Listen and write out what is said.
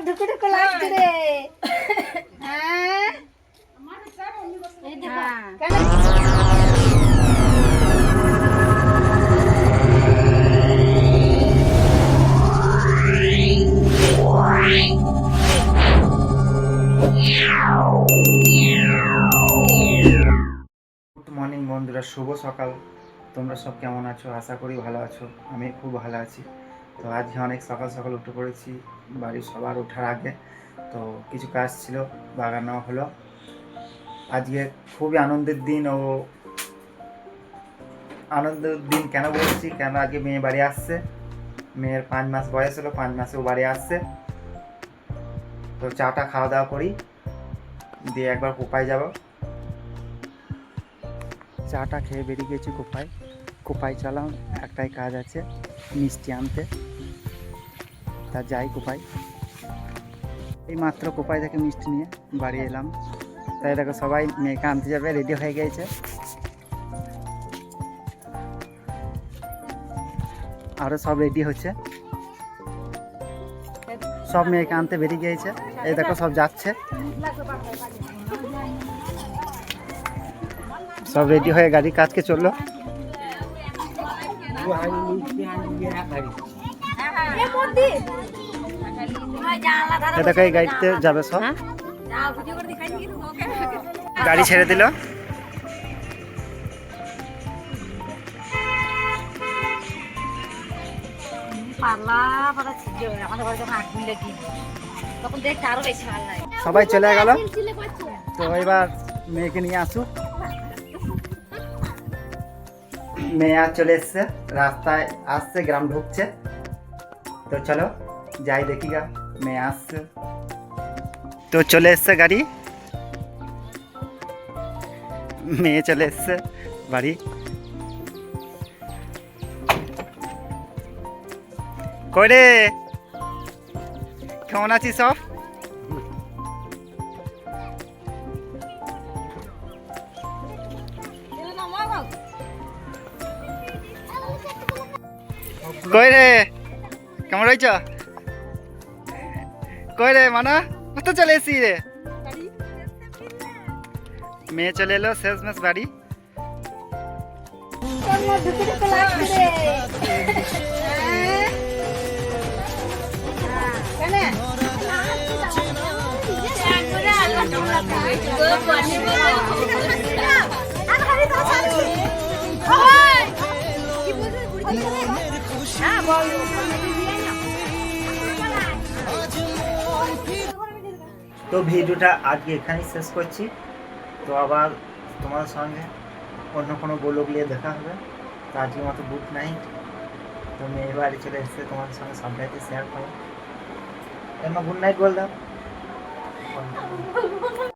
ঢুকে ঢুকে লাগছে রে। হ্যাঁ এই দেখো গুড মর্নিং বন্ধুরা, শুভ সকাল। তোমরা সব কেমন আছো? আশা করি ভালো আছো। আমি খুব ভালো আছি। তো আজকে অনেক সকাল সকাল উঠে পড়েছি, বাড়ির সবার ওঠার আগে। তো কিছু কাজ ছিল, বাগান নেওয়া হলো। আজকে খুবই আনন্দের দিন। আনন্দের দিন কেন বলছি, কেন আজকে মেয়ে বাড়ি আসছে। মেয়ের 5 মাস বয়স হলো, 5 মাসে ও বাড়ি আসছে। তো চাটা খাওয়া দাওয়া করি, দিয়ে একবার কোপায় যাব। চাটা খেয়ে বেরিয়ে গেছি কোপায় চালাম। একটাই কাজ আছে, মিষ্টি আনতে। তা যাই কোপাই। এই মাত্র কোপাই থেকে মিষ্টি নিয়ে বাড়ি এলাম। তাই দেখো সবাই মেয়েকে আনতে যাবে, রেডি হয়ে গেছে। আরও সব রেডি হচ্ছে, সব মেয়েকে আনতে বেরিয়ে গিয়েছে। এই দেখো সব যাচ্ছে, সব রেডি হয়ে গাড়ি কাজকে চললো। দেখো এই গাড়িতে যাবে সব, গাড়ি ছেড়ে দিল। সবাই চলে গেল। তো এবার মেয়েকে নিয়ে আসুক। মেয়ে আর চলে এসছে, রাস্তায় আসছে, গ্রাম ঢুকছে। তো চলো যাই দেখি গা, মেয়ে আসছে। তো চলে এসছে গাড়ি, মেয়ে চলে এসছে বাড়ি। কই রে, কেমন আছিস সব? কই রে, কেমন রয়েছ? কই রে মানা, কত চলে এসি রে। মেয়ে চলে এলো শেষমেশ বাড়ি। ঢুকে ঢুকে লাগছে রে। তো ভিডিওটা আজকে এখানেই শেষ করছি। তো আবার তোমার সঙ্গে অন্য কোনো ব্লগ নিয়ে দেখা হবে। তো আজকের মতো গুড নাইট। তো মেয়ের বাড়ি চলে এসেছে, তোমাদের সঙ্গে সবটাইতে শেয়ার করো। গুড নাইট বল দাও।